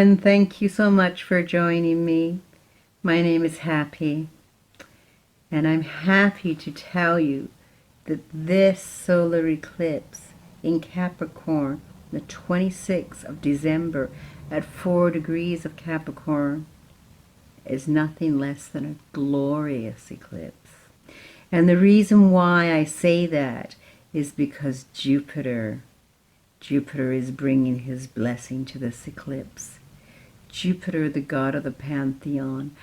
and thank you so much for joining me. My name is Happy, and I'm happy to tell you that this solar eclipse in Capricorn, the 26th of December at 4 degrees of Capricorn, is nothing less than a glorious eclipse. And the reason why I say that is because Jupiter is bringing his blessing to this eclipse. Jupiter, the god of the pantheon,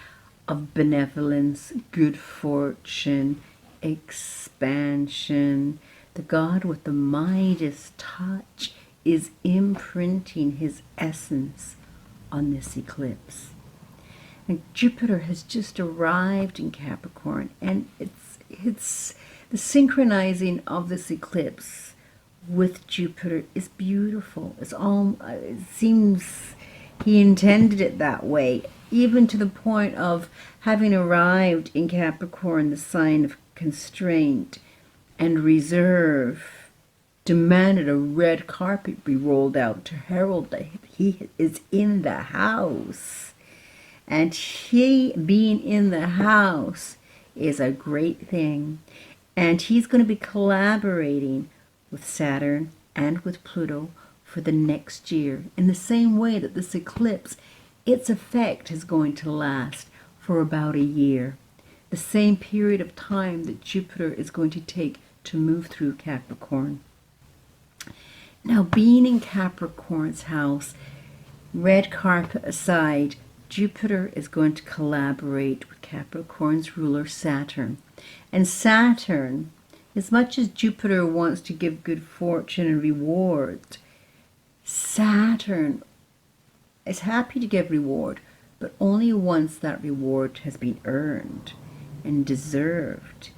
of benevolence, good fortune, expansion, the god with the Midas touch, is imprinting his essence on this eclipse. And Jupiter has just arrived in Capricorn, and it's the synchronizing of this eclipse with Jupiter is beautiful. It seems he intended it that way, even to the point of having arrived in Capricorn, the sign of constraint and reserve, demanded a red carpet be rolled out to herald that he is in the house. And he being in the house is a great thing. And he's going to be collaborating with Saturn and with Pluto for the next year, in the same way that this eclipse, its effect is going to last for about a year. The same period of time that Jupiter is going to take to move through Capricorn. Now, being in Capricorn's house, red carpet aside, Jupiter is going to collaborate with Capricorn's ruler Saturn. And Saturn, as much as Jupiter wants to give good fortune and rewards, Saturn is happy to give reward, but only once that reward has been earned and deserved.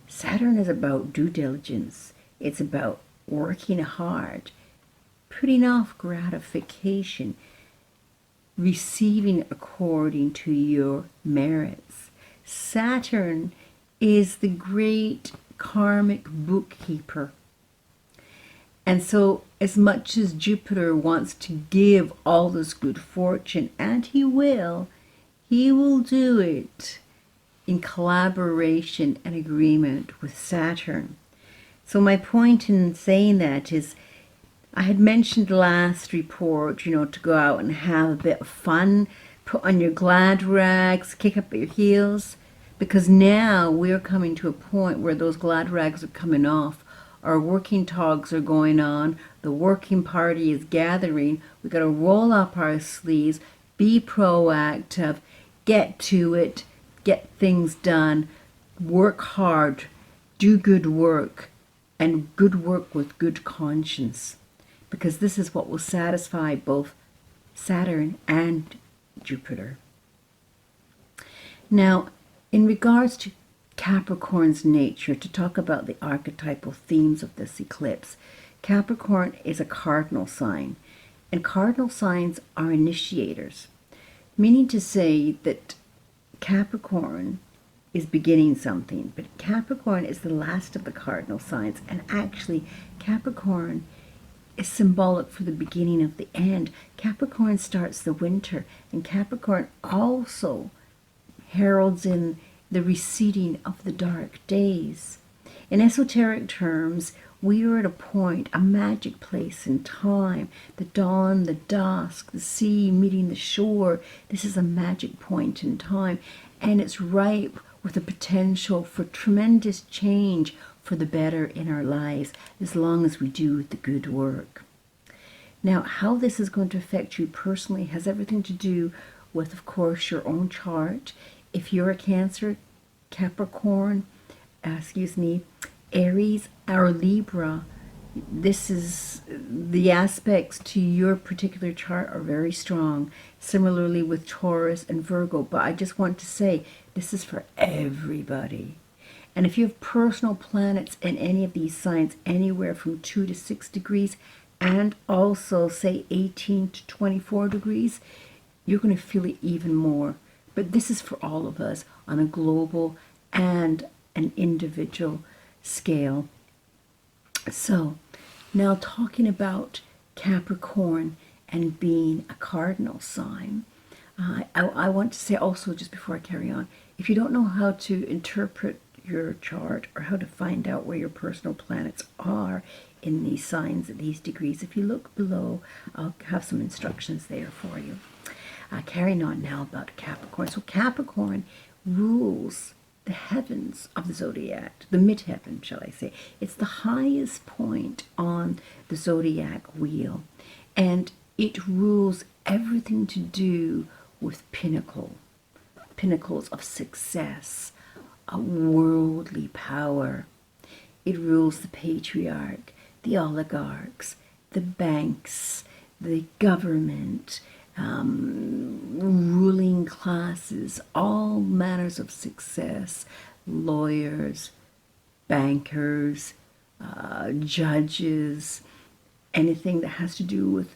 Saturn is about due diligence. It's about working hard, putting off gratification, receiving according to your merits. Saturn is the great karmic bookkeeper. And so as much as Jupiter wants to give all this good fortune, and he will do it in collaboration and agreement with Saturn. So my point in saying that is, I had mentioned last report, to go out and have a bit of fun, put on your glad rags, kick up your heels, because now we're coming to a point where those glad rags are coming off. Our working togs are going on. The working party is gathering. We've got to roll up our sleeves, be proactive, get to it, get things done, work hard, do good work, and good work with good conscience. Because this is what will satisfy both Saturn and Jupiter. Now, in regards to Capricorn's nature, to talk about the archetypal themes of this eclipse, Capricorn is a cardinal sign, and cardinal signs are initiators, meaning to say that Capricorn is beginning something, but Capricorn is the last of the cardinal signs, and actually Capricorn is symbolic for the beginning of the end. Capricorn starts the winter, and Capricorn also heralds in the receding of the dark days. In esoteric terms, we are at a point, a magic place in time. The dawn, the dusk, the sea meeting the shore. This is a magic point in time, and it's ripe with the potential for tremendous change for the better in our lives, as long as we do the good work. Now, how this is going to affect you personally has everything to do with, of course, your own chart. If you're a Cancer, Capricorn, Aries, or Libra, this is the aspects to your particular chart are very strong. Similarly with Taurus and Virgo, but I just want to say this is for everybody. And if you have personal planets in any of these signs, anywhere from 2 to 6 degrees, and also say 18 to 24 degrees, you're going to feel it even more. But this is for all of us on a global and an individual scale. So now talking about Capricorn and being a cardinal sign. I want to say also, just before I carry on, if you don't know how to interpret your chart or how to find out where your personal planets are in these signs at these degrees, if you look below, I'll have some instructions there for you. Carrying on now about Capricorn. So Capricorn rules the heavens of the zodiac, the midheaven, shall I say. It's the highest point on the zodiac wheel, and it rules everything to do with pinnacles of success, a worldly power. It rules the patriarch, the oligarchs, the banks, the government, ruling classes, all manners of success, lawyers, bankers, judges, anything that has to do with,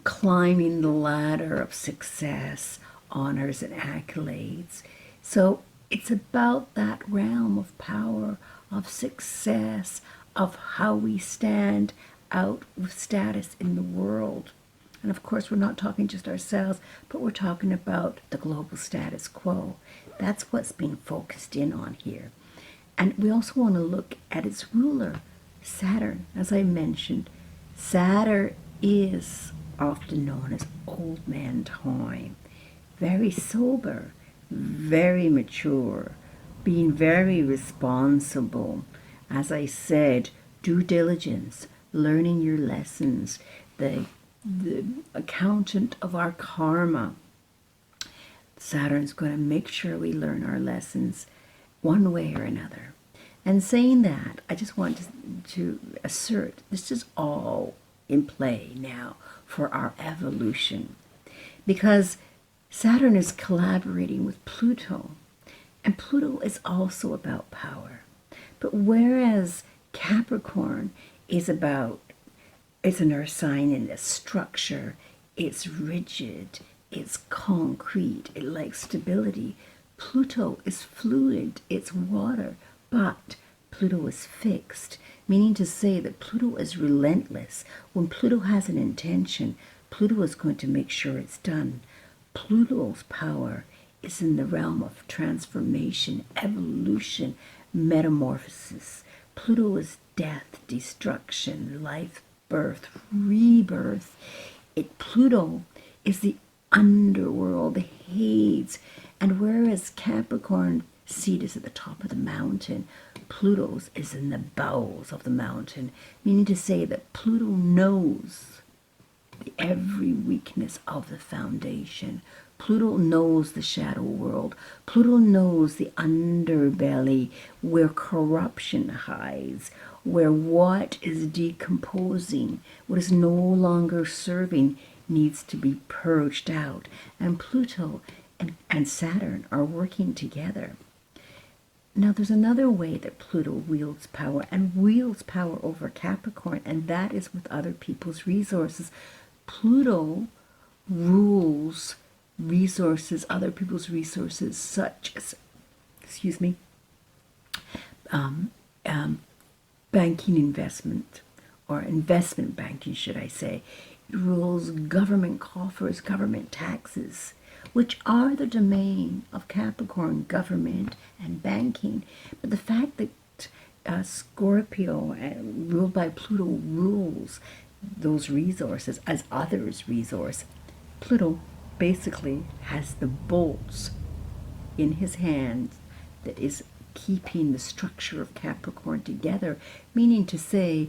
climbing the ladder of success, honors and accolades. So it's about that realm of power, of success, of how we stand out with status in the world. And of course, we're not talking just ourselves, but we're talking about the global status quo. That's what's being focused in on here. And we also want to look at its ruler, Saturn. As I mentioned, Saturn is often known as old man time. Very sober, very mature, being very responsible. As I said, due diligence, learning your lessons, the accountant of our karma. Saturn's going to make sure we learn our lessons one way or another. And saying that, I just want to assert this is all in play now for our evolution, because Saturn is collaborating with Pluto, and Pluto is also about power. But whereas Capricorn is about, it's an earth sign in its structure, it's rigid, it's concrete, it likes stability. Pluto is fluid, it's water, but Pluto is fixed, meaning to say that Pluto is relentless. When Pluto has an intention, Pluto is going to make sure it's done. Pluto's power is in the realm of transformation, evolution, metamorphosis. Pluto is death, destruction, life, birth, rebirth. Pluto is the underworld, the Hades. And whereas Capricorn seat is at the top of the mountain, Pluto's is in the bowels of the mountain, meaning to say that Pluto knows every weakness of the foundation. Pluto knows the shadow world. Pluto knows the underbelly where corruption hides, where what is decomposing, what is no longer serving, needs to be purged out. And Pluto and Saturn are working together. Now, there's another way that Pluto wields power and wields power over Capricorn, and that is with other people's resources. Pluto rules resources, other people's resources, such as, banking investment, or investment banking, should I say. It rules government coffers, government taxes, which are the domain of Capricorn, government and banking. But the fact that Scorpio, ruled by Pluto, rules those resources as others' resource, Pluto basically has the bolts in his hand that is keeping the structure of Capricorn together, meaning to say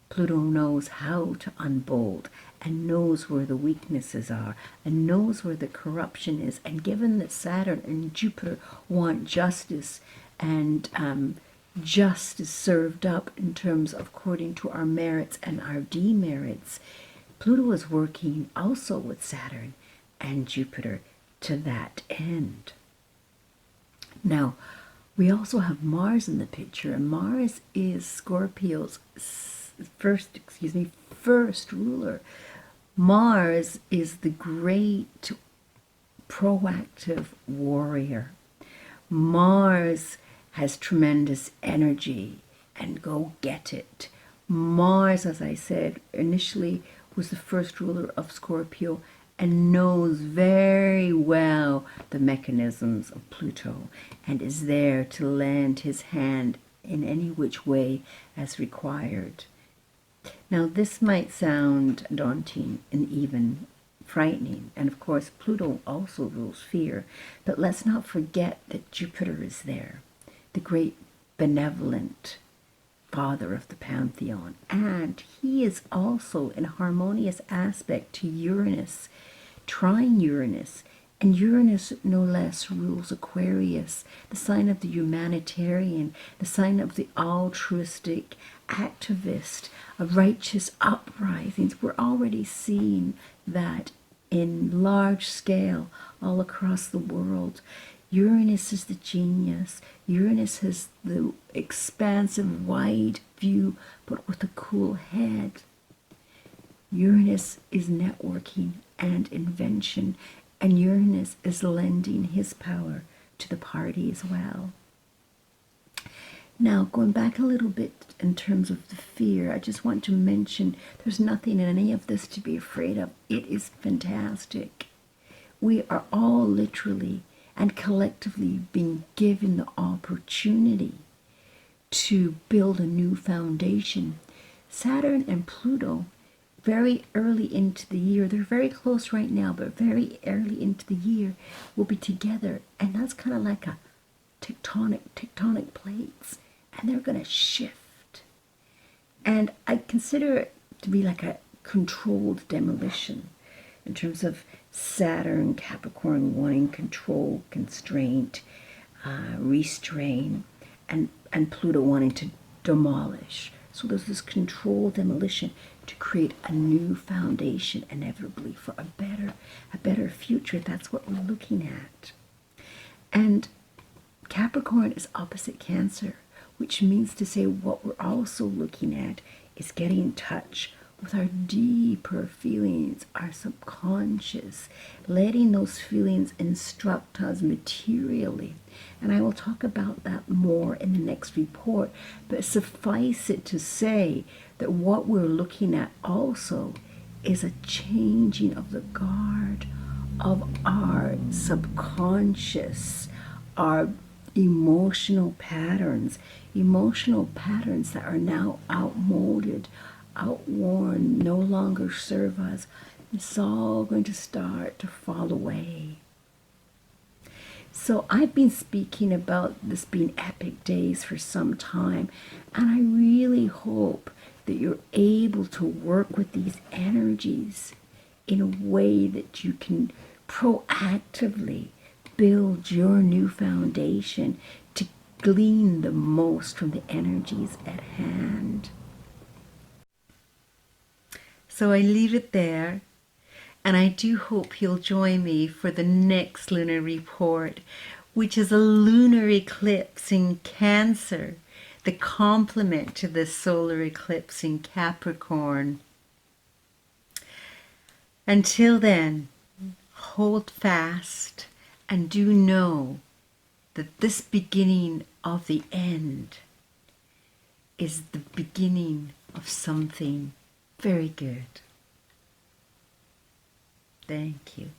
Pluto knows how to unbolt and knows where the weaknesses are and knows where the corruption is. And given that Saturn and Jupiter want justice, and justice served up in terms of according to our merits and our demerits, Pluto is working also with Saturn and Jupiter to that end. Now, we also have Mars in the picture, and Mars is Scorpio's first ruler. Mars is the great proactive warrior. Mars has tremendous energy and go get it. Mars, as I said initially, who's the first ruler of Scorpio and knows very well the mechanisms of Pluto and is there to lend his hand in any which way as required. Now, this might sound daunting and even frightening, and of course Pluto also rules fear, but let's not forget that Jupiter is there, the great benevolent father of the pantheon, and he is also in harmonious aspect to Uranus, trine Uranus, and Uranus no less rules Aquarius, the sign of the humanitarian, the sign of the altruistic activist, of righteous uprisings. We're already seeing that in large scale all across the world. Uranus is the genius. Uranus has the expansive, wide view, but with a cool head. Uranus is networking and invention, and Uranus is lending his power to the party as well. Now, going back a little bit in terms of the fear, I just want to mention there's nothing in any of this to be afraid of. It is fantastic. We are all literally and collectively being given the opportunity to build a new foundation. Saturn and Pluto, very early into the year, they're very close right now, but very early into the year, will be together. And that's kind of like a tectonic plates. And they're going to shift. And I consider it to be like a controlled demolition in terms of Saturn, Capricorn wanting control, constraint, restraint, and Pluto wanting to demolish. So there's this controlled demolition to create a new foundation inevitably for a better future. That's what we're looking at. And Capricorn is opposite Cancer, which means to say what we're also looking at is getting in touch with our deeper feelings, our subconscious, letting those feelings instruct us materially. And I will talk about that more in the next report, but suffice it to say that what we're looking at also is a changing of the guard of our subconscious, our emotional patterns that are now outmoded, outworn, no longer serve us. It's all going to start to fall away. So I've been speaking about this being epic days for some time, and I really hope that you're able to work with these energies in a way that you can proactively build your new foundation to glean the most from the energies at hand. So I leave it there, and I do hope you'll join me for the next lunar report, which is a lunar eclipse in Cancer, the complement to the solar eclipse in Capricorn. Until then, hold fast and do know that this beginning of the end is the beginning of something very good. Thank you.